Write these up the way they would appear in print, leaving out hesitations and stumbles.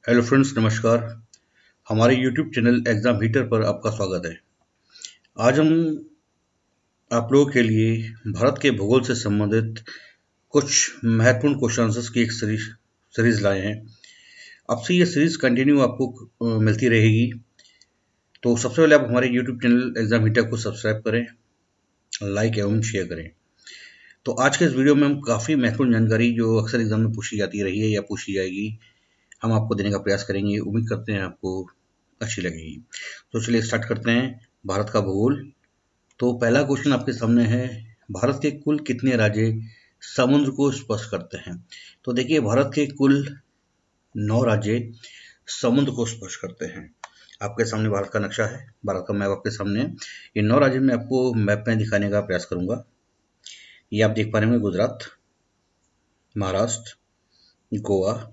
Hello friends, नमस्कार। हमारे YouTube channel exam heater पर आपका स्वागत है। आज हम आप लोगों के लिए भारत के भूगोल से संबंधित कुछ महत्वपूर्ण क्वेश्चन आंसर्स की एक सीरीज लाए हैं। आपसे ये सीरीज कंटिन्यू आपको मिलती रहेगी। तो सबसे पहले आप हमारे यूट्यूब चैनल एग्जाम हीटर को सब्सक्राइब करें, लाइक एवं शेयर करें। तो आज के इस वीडियो में हम काफ़ी महत्वपूर्ण जानकारी जो अक्सर एग्जाम में पूछी जाती रही है या पूछी जाएगी, हम आपको देने का प्रयास करेंगे। उम्मीद करते हैं आपको अच्छी लगेगी। तो चलिए स्टार्ट करते हैं भारत का भूगोल। तो पहला क्वेश्चन आपके सामने है, भारत के कुल कितने राज्य समुद्र को स्पर्श करते हैं? तो देखिए, भारत के कुल 9 राज्य समुद्र को स्पर्श करते हैं। आपके सामने भारत का नक्शा है, भारत का मैप आपके सामने है। ये 9 राज्य में आपको मैप में दिखाने का प्रयास करूंगा। ये आप देख पा रहे होंगे, गुजरात, महाराष्ट्र, गोवा,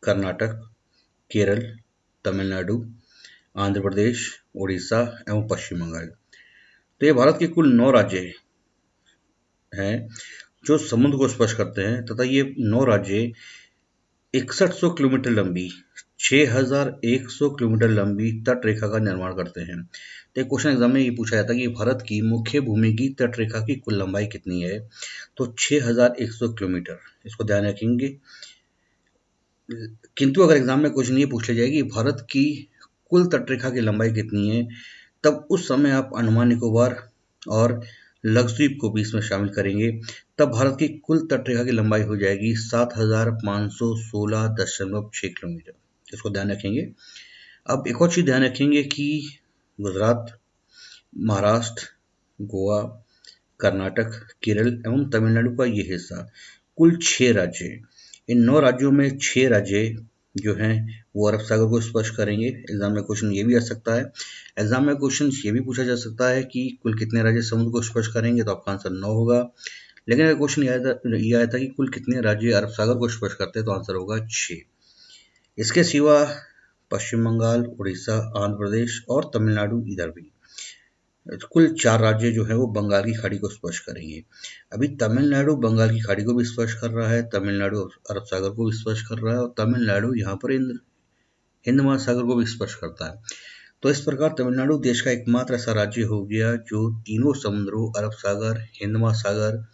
कर्नाटक, केरल, तमिलनाडु, आंध्र प्रदेश, उड़ीसा एवं पश्चिम बंगाल। तो ये भारत के कुल 9 राज्य हैं जो समुद्र को स्पर्श करते हैं, तथा ये 9 राज्य 6100 किलोमीटर लंबी 6100 किलोमीटर लंबी तट रेखा का निर्माण करते हैं। तो क्वेश्चन एग्जाम में ये पूछा जाता है कि भारत की मुख्य भूमि की तट रेखा की कुल लंबाई कितनी है? तो 6100 किलोमीटर, इसको ध्यान रखेंगे। किंतु अगर एग्जाम में क्वेश्चन ये पूछ लिया जाए कि भारत की कुल तटरेखा की लंबाई कितनी है, तब उस समय आप अंडमान निकोबार और लक्षद्वीप को भी इसमें शामिल करेंगे। तब भारत की कुल तटरेखा की लंबाई हो जाएगी 7516.6 किलोमीटर। इसको ध्यान रखेंगे। अब एक और चीज ध्यान रखेंगे कि गुजरात, महाराष्ट्र, गोवा, कर्नाटक, केरल एवं तमिलनाडु का ये हिस्सा, कुल 6 राज्य। इन 9 राज्यों में 6 राज्य जो हैं वो अरब सागर को स्पर्श करेंगे। एग्जाम में क्वेश्चन ये भी आ सकता है। एग्जाम में क्वेश्चन ये भी पूछा जा सकता है कि कुल कितने राज्य समुद्र को स्पर्श करेंगे, तो आपका आंसर 9 होगा। लेकिन अगर क्वेश्चन ये आया था कि कुल कितने राज्य अरब सागर को स्पर्श करते हैं, तो आंसर होगा 6। इसके सिवा पश्चिम बंगाल, उड़ीसा, आंध्र प्रदेश और तमिलनाडु इधर भी कुल 4 राज्य जो है वो बंगाल की खाड़ी को स्पर्श करेंगे। अभी तमिलनाडु बंगाल की खाड़ी को भी स्पर्श कर रहा है, तमिलनाडु अरब सागर को भी स्पर्श कर रहा है, और तमिलनाडु यहाँ पर हिंद महासागर को भी स्पर्श करता है। तो इस प्रकार तमिलनाडु देश का एकमात्र ऐसा राज्य हो गया जो तीनों समुद्रों, अरब सागर, हिंद महासागर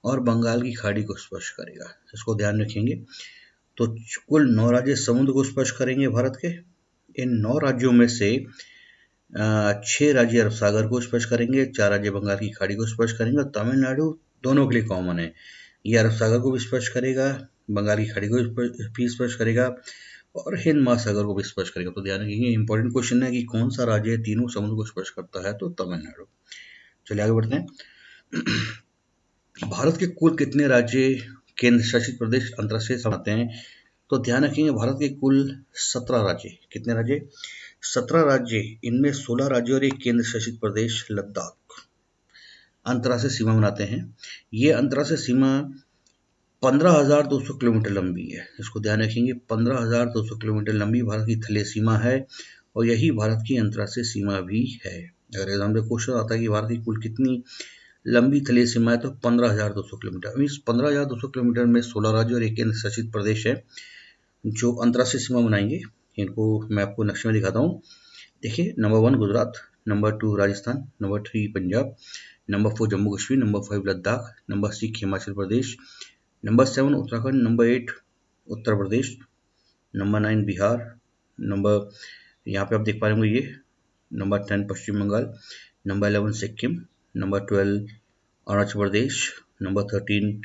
और बंगाल की खाड़ी को स्पर्श करेगा। इसको ध्यान रखेंगे। तो कुल 9 राज्य समुद्र को स्पर्श करेंगे भारत के। इन 9 राज्यों में से 6 राज्य अरब सागर को स्पर्श करेंगे, 4 राज्य बंगाल की खाड़ी को स्पर्श करेंगे, और तमिलनाडु दोनों के लिए कॉमन है। ये अरब सागर को भी स्पर्श करेगा, बंगाल की खाड़ी को भी स्पर्श करेगा और हिंद महासागर को भी स्पर्श करेगा। तो ध्यान रखिए, इंपॉर्टेंट क्वेश्चन है कि कौन सा राज्य तीनों समुद्र को स्पर्श करता है, तो तमिलनाडु। चलिए आगे बढ़ते हैं। भारत के कुल कितने राज्य केंद्र शासित प्रदेश अंतर्राष्ट्रीय समाते हैं? तो ध्यान रखेंगे, भारत के कुल 17 राज्य। कितने राज्य? 17 राज्य। इनमें 16 राज्य और एक केंद्र शासित प्रदेश लद्दाख अंतर्राष्ट्रीय सीमा बनाते हैं। ये अंतर्राष्ट्रीय सीमा 15,200 किलोमीटर लंबी है। इसको ध्यान रखेंगे, 15,200 किलोमीटर लंबी भारत की तलीय सीमा है और यही भारत की अंतर्राष्ट्रीय सीमा भी है। अगर एग्जाम में क्वेश्चन आता है कि भारत की कुल कितनी लंबी तलीय सीमा है, तो 15,200 किलोमीटर। मीन्स 15,200 किलोमीटर में 16 राज्य और एक केंद्र शासित प्रदेश है जो अंतर्राष्ट्रीय सीमा बनाएंगे। इनको मैं आपको नक्शे में दिखाता हूँ। देखिए, number 1 Gujarat, number 2 Rajasthan, number 3 Punjab, number 4 Jammu Kashmir, number 5 Ladakh, number 6 Himachal Pradesh, number 7 Uttarakhand, number 8 Uttar Pradesh, number 9 Bihar, number यहाँ पे आप देख पा रहे होंगे ये number 10 Paschim Bangal, number 11 Sikkim, number 12 Arunachal Pradesh, number 13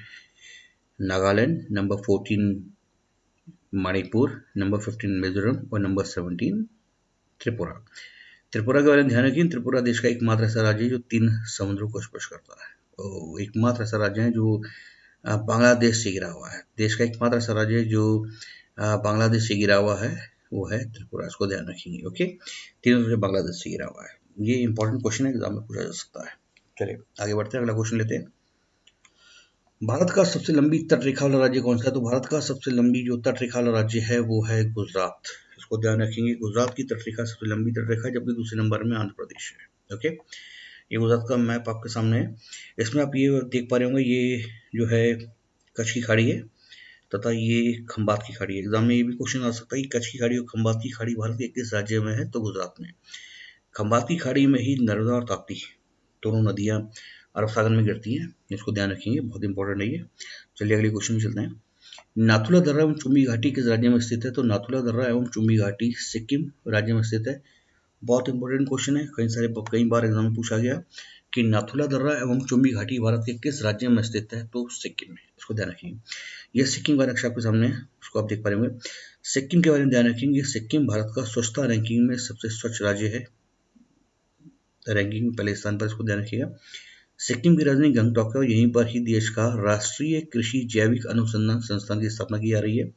Nagaland, number 14 Manipur, number 15 Mizoram और नंबर 17 त्रिपुरा। त्रिपुरा के बारे में ध्यान रखिए, त्रिपुरा देश का एकमात्र ऐसा राज्य है जो 3 समुद्रों को स्पर्श करता है। तो एकमात्र ऐसा राज्य है जो बांग्लादेश से घिरा हुआ है। देश का एकमात्र ऐसा राज्य जो बांग्लादेश से घिरा हुआ है वो है त्रिपुरा। इसको ध्यान रखेंगे। ओके, तीनों से बांग्लादेश से घिरा हुआ है। ये इंपॉर्टेंट क्वेश्चन है, एग्जाम में पूछा जा सकता है। चलिए आगे बढ़ते हैं, अगला क्वेश्चन लेते हैं। भारत का सबसे लंबी तट रेखा वाला राज्य कौन सा है? तो भारत का सबसे लंबी जो तट रेखा वाला राज्य है वो है गुजरात। इसको ध्यान रखेंगे, गुजरात की तट रेखा सबसे लंबी तट रेखा है, जबकि दूसरे नंबर में आंध्र प्रदेश है। ओके, ये गुजरात का मैप आपके सामने है। इसमें आप ये देख पा रहे होंगे, ये जो है कच्छ की खाड़ी है, तथा ये खंबात की खाड़ी। एग्जाम में ये भी क्वेश्चन आ सकता है कि कच्छ की खाड़ी और खंबात की खाड़ी भारत के किस राज्य में है, तो गुजरात में। खंबात की खाड़ी में ही नर्मदा और ताप्ती दोनों नदियां अरब सागर में गिरती हैं, इसको ध्यान रखेंगे, बहुत इंपॉर्टेंट है ये। चलिए अगले क्वेश्चन में चलते हैं। नाथुला दर्रा एवं चुम्बी घाटी किस राज्य में स्थित है, तो नाथुला दर्रा एवं चुम्बी घाटी सिक्किम राज्य में स्थित है। बहुत इंपॉर्टेंट क्वेश्चन है, कई बार एग्जाम में पूछा गया कि नाथुला दर्रा एवं चुम्बी घाटी भारत के किस राज्य में स्थित है, तो सिक्किम में, इसको ध्यान रखेंगे। यह सिक्किम का नक्शा आपके सामने है, उसको आप देख पा रहे होंगे। सिक्किम के बारे में ध्यान रखेंगे, सिक्किम भारत का स्वच्छता रैंकिंग में सबसे स्वच्छ राज्य है, रैंकिंग में पहले स्थान पर, इसको ध्यान रखिएगा। सिक्किम की राजधानी गंगटोक है और यहीं पर ही देश का राष्ट्रीय कृषि जैविक अनुसंधान संस्थान की स्थापना की जा रही है।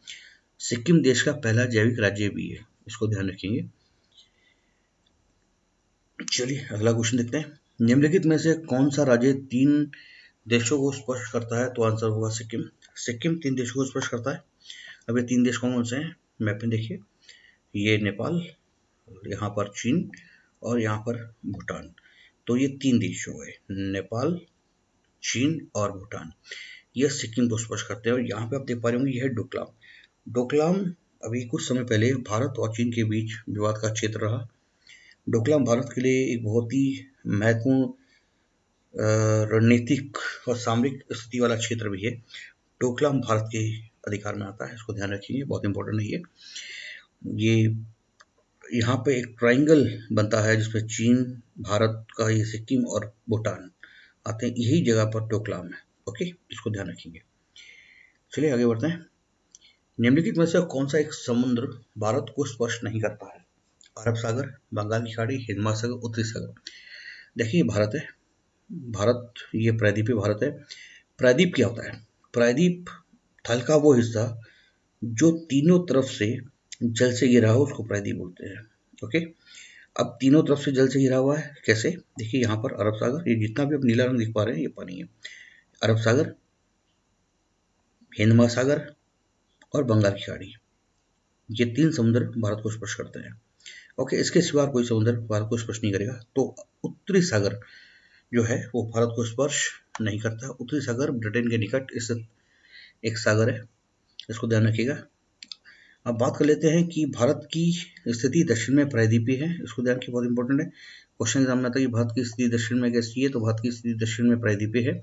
सिक्किम देश का पहला जैविक राज्य भी है, इसको ध्यान रखेंगे। चलिए अगला क्वेश्चन देखते हैं। निम्नलिखित में से कौन सा राज्य 3 देशों को स्पर्श करता है, तो आंसर होगा सिक्किम। सिक्किम 3 देशों को स्पर्श करता है। अब ये 3 देश कौन कौन से हैं, मैप में देखिए, ये नेपाल, यहाँ पर चीन और यहाँ पर भूटान। तो ये 3 देश हो गए, नेपाल, चीन और भूटान, ये सिक्किम को स्पर्श करते हैं। और यहाँ पे आप देख पा रहे होंगे, यह है डोकलाम। डोकलाम अभी कुछ समय पहले भारत और चीन के बीच विवाद का क्षेत्र रहा। डोकलाम भारत के लिए एक बहुत ही महत्वपूर्ण रणनीतिक और सामरिक स्थिति वाला क्षेत्र भी है। डोकलाम भारत के अधिकार में आता है, इसको ध्यान रखिए, बहुत इंपॉर्टेंट है ये। यहाँ पे एक ट्राइंगल बनता है जिसमें चीन, भारत का ये सिक्किम और भूटान आते हैं, यही जगह पर डोकलाम है। ओके, इसको ध्यान रखेंगे। चलिए आगे बढ़ते हैं। निम्नलिखित में से कौन सा एक समुद्र भारत को स्पर्श नहीं करता है, अरब सागर, बंगाल की खाड़ी, हिंद महासागर, उत्तरी सागर। देखिए भारत है, भारत ये प्रायद्वीपीय भारत है। प्रायद्वीप क्या होता है, प्रायद्वीप थल का वो हिस्सा जो तीनों तरफ से जल से घिरा हो उसको प्रायद्वीप बोलते हैं। ओके, अब तीनों तरफ से जल से घिरा हुआ है, कैसे, देखिए यहाँ पर अरब सागर, ये जितना भी आप नीला रंग देख पा रहे हैं ये पानी है। अरब सागर, हिंद महासागर और बंगाल की खाड़ी, ये 3 समुद्र भारत को स्पर्श करते हैं। ओके, इसके सिवा कोई समुद्र भारत को स्पर्श नहीं करेगा। तो उत्तरी सागर जो है वो भारत को स्पर्श नहीं करता। उत्तरी सागर ब्रिटेन के निकट स्थित एक सागर है, इसको ध्यान रखिएगा। अब बात कर लेते हैं कि भारत की स्थिति दक्षिण में प्रायद्वीपीय है, इसको ध्यान रखिए, बहुत इंपॉर्टेंट है। क्वेश्चन एग्जाम में आता है कि भारत की स्थिति दक्षिण में कैसी है, तो भारत की स्थिति दक्षिण में प्रायद्वीपीय है,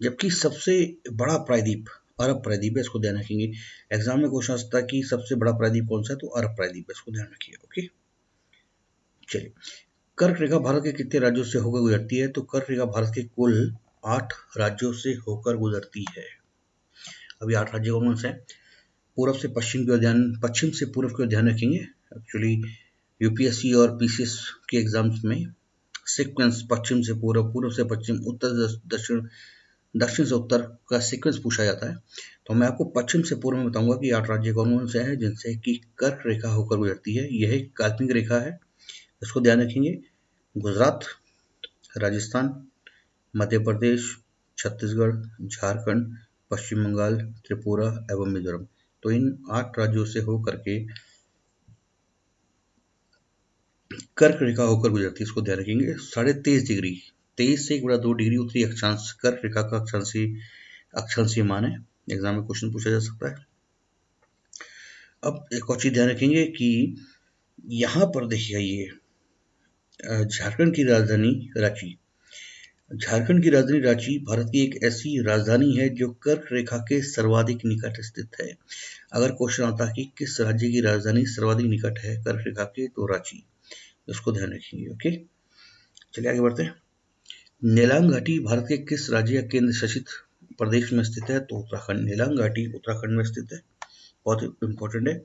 जबकि सबसे बड़ा प्रायद्वीप अरब प्रायद्वीप है, इसको ध्यान रखेंगे। एग्जाम में क्वेश्चन आ सकता है कि सबसे बड़ा प्रायद्वीप कौन सा है, तो अरब प्रायद्वीप है, इसको ध्यान रखिए। ओके, चलिए, कर्क रेखा भारत के कितने राज्यों से होकर गुजरती है, तो कर्क रेखा भारत के कुल 8 राज्यों से होकर गुजरती है। अभी 8 राज्य कौन से हैं, पूर्व से पश्चिम की ओर ध्यान, पश्चिम से पूर्व की ओर ध्यान रखेंगे। एक्चुअली यूपीएससी और पीसीएस के एग्जाम्स में सीक्वेंस पश्चिम से पूर्व, पूर्व से पश्चिम, उत्तर दक्षिण, दक्षिण से उत्तर का सीक्वेंस पूछा जाता है। तो मैं आपको पश्चिम से पूर्व में बताऊंगा कि 8 राज्य कौन कौन से हैं जिनसे कि कर्क रेखा होकर गुजरती है। यह एक काल्पनिक रेखा है, इसको ध्यान रखेंगे। गुजरात, राजस्थान, मध्य प्रदेश, छत्तीसगढ़, झारखंड, पश्चिम बंगाल, त्रिपुरा एवं मिजोरम। तो इन 8 राज्यों से होकर के कर्क रेखा होकर गुजरती है, इसको ध्यान रखेंगे। 23.5 डिग्री, 23 से 1/2 डिग्री उत्तरी अक्षांश कर्क रेखा का अक्षांशीय मान है। एग्जाम में क्वेश्चन पूछा जा सकता है। अब एक और चीज ध्यान रखेंगे कि यहाँ पर देखिए, ये झारखंड की राजधानी रांची, झारखंड की राजधानी रांची भारत की एक ऐसी राजधानी है जो कर्क रेखा के सर्वाधिक निकट स्थित है। अगर क्वेश्चन आता है कि किस राज्य की राजधानी सर्वाधिक निकट है कर्क रेखा के, तो रांची, इसको ध्यान रखेंगे। ओके, चलिए आगे बढ़ते हैं। नेलांग घाटी भारत के किस राज्य या केंद्र शासित प्रदेश में स्थित है, तो उत्तराखंड। नेलांग घाटी उत्तराखंड में स्थित है, बहुत इंपॉर्टेंट है।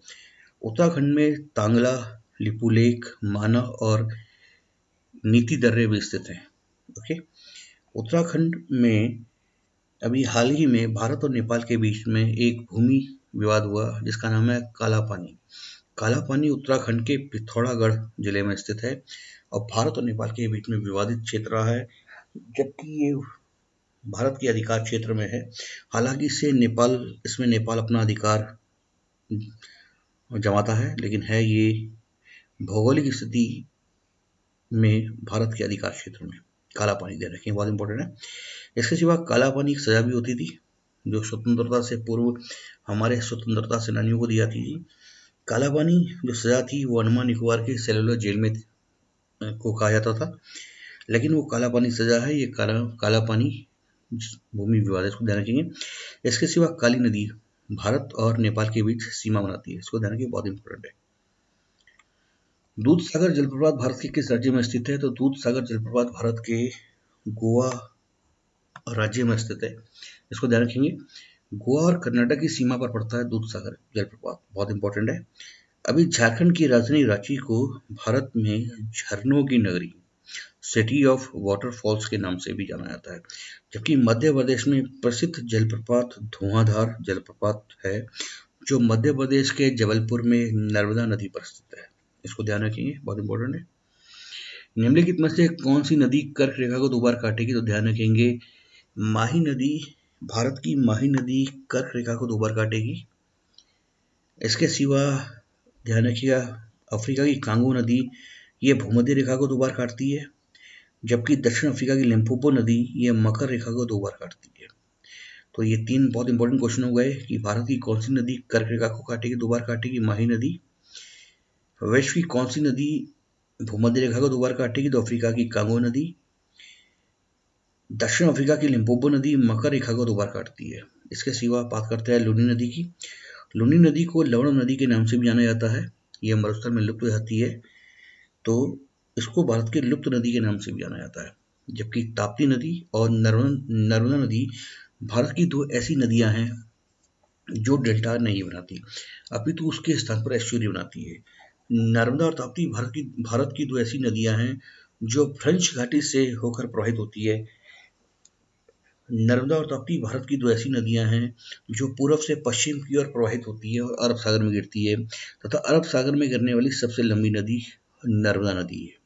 उत्तराखंड में तांगला, लिपुलेख, माना और नीति दर्रे भी स्थित हैं। ओके, उत्तराखंड में अभी हाल ही में भारत और नेपाल के बीच में एक भूमि विवाद हुआ जिसका नाम है काला पानी। काला पानी उत्तराखंड के पिथौरागढ़ जिले में स्थित है और भारत और नेपाल के बीच में विवादित क्षेत्र रहा है, जबकि ये भारत के अधिकार क्षेत्र में है। हालांकि इसमें नेपाल अपना अधिकार जमाता है, लेकिन है ये भौगोलिक स्थिति में भारत के अधिकार क्षेत्र में। काला पानी दे रखें, बहुत इंपॉर्टेंट है। इसके सिवा काला पानी की सजा भी होती थी, जो स्वतंत्रता से पूर्व हमारे स्वतंत्रता सेनानियों को दी जाती थी। काला पानी जो सजा थी वो अंडमान निकोबार के सेलुलर जेल में को कहा जाता था, लेकिन वो काला पानी सजा है, ये काला पानी भूमि विवाद है, इसको ध्यान रखेंगे। इसके सिवा काली नदी भारत और नेपाल के बीच सीमा बनाती है, इसको ध्यान रखिए, बहुत इंपॉर्टेंट है। दूध सागर जलप्रपात भारत के किस राज्य में स्थित है? तो दूध सागर जलप्रपात भारत के गोवा राज्य में स्थित है, इसको ध्यान रखेंगे। गोवा और कर्नाटक की सीमा पर पड़ता है दूध सागर जलप्रपात, बहुत इंपॉर्टेंट है। अभी झारखंड की राजधानी रांची को भारत में झरनों की नगरी, सिटी ऑफ वाटरफॉल्स के नाम से भी जाना जाता है, जबकि मध्य प्रदेश में प्रसिद्ध जलप्रपात धुआंधार जलप्रपात है, जो मध्य प्रदेश के जबलपुर में नर्मदा नदी पर स्थित है, इसको ध्यान रखेंगे, बहुत इंपॉर्टेंट है। निम्नलिखित में से कौन सी नदी कर्क रेखा को 2 बार काटेगी? तो ध्यान रखेंगे, माही नदी, भारत की माही नदी कर्क रेखा को 2 बार काटेगी। इसके सिवा ध्यान रखिएगा, अफ्रीका की कांगो नदी ये भूमध्य रेखा को 2 बार काटती है, जबकि दक्षिण अफ्रीका की लिम्पोपो नदी ये मकर रेखा को 2 बार काटती है। तो ये 3 बहुत इंपॉर्टेंट क्वेश्चन हो गए कि भारत की कौन सी नदी कर्क रेखा को काटेगी, 2 बार काटेगी, माही नदी। विश्व की कौन सी नदी भूमध्य रेखा को 2 बार काटेगी? तो अफ्रीका की कांगो नदी। दक्षिण अफ्रीका की लिम्पोपो नदी मकर रेखा को 2 बार काटती है। इसके सिवा बात करते हैं लूनी नदी की। लूनी नदी को लवण नदी के नाम से भी जाना जाता है, यह मरुस्थल में लुप्त हो जाती है, तो इसको भारत की लुप्त नदी के नाम से भी जाना जाता है। जबकि ताप्ती नदी और नर्मदा नदी भारत की 2 ऐसी नदियां हैं जो डेल्टा नहीं बनाती, अपितु उसके स्थान पर एस्चुरी बनाती है। नर्मदा और ताप्ती भारत की 2 ऐसी नदियां हैं जो फ्रेंच घाटी से होकर प्रवाहित होती है। नर्मदा और ताप्ती भारत की 2 ऐसी नदियां हैं जो पूर्व से पश्चिम की ओर प्रवाहित होती है और अरब सागर में गिरती है, तथा अरब सागर में गिरने वाली सबसे लंबी नदी नर्मदा नदी है।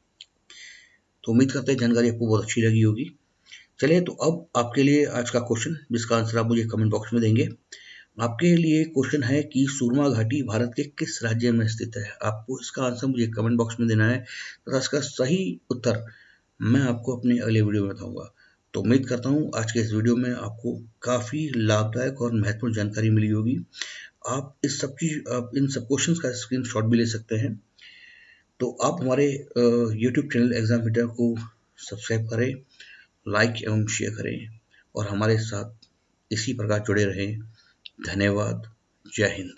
तो उम्मीद करते हैं जानकारी आपको बहुत अच्छी लगी होगी। चलिए, तो अब आपके लिए आज का क्वेश्चन, जिसका आंसर आप मुझे कमेंट बॉक्स में देंगे। आपके लिए क्वेश्चन है कि सुरमा घाटी भारत के किस राज्य में स्थित है? आपको इसका आंसर मुझे कमेंट बॉक्स में देना है तथा इसका सही उत्तर मैं आपको अपने अगले वीडियो में बताऊंगा। तो उम्मीद करता हूँ आज के इस वीडियो में आपको काफ़ी लाभदायक और महत्वपूर्ण जानकारी मिली होगी। आप इन सब क्वेश्चंस का स्क्रीनशॉट भी ले सकते हैं। तो आप हमारे यूट्यूब चैनल एग्जाम मीटर को सब्सक्राइब करें, लाइक एवं शेयर करें और हमारे साथ इसी प्रकार जुड़े रहें। धन्यवाद। जय हिंद।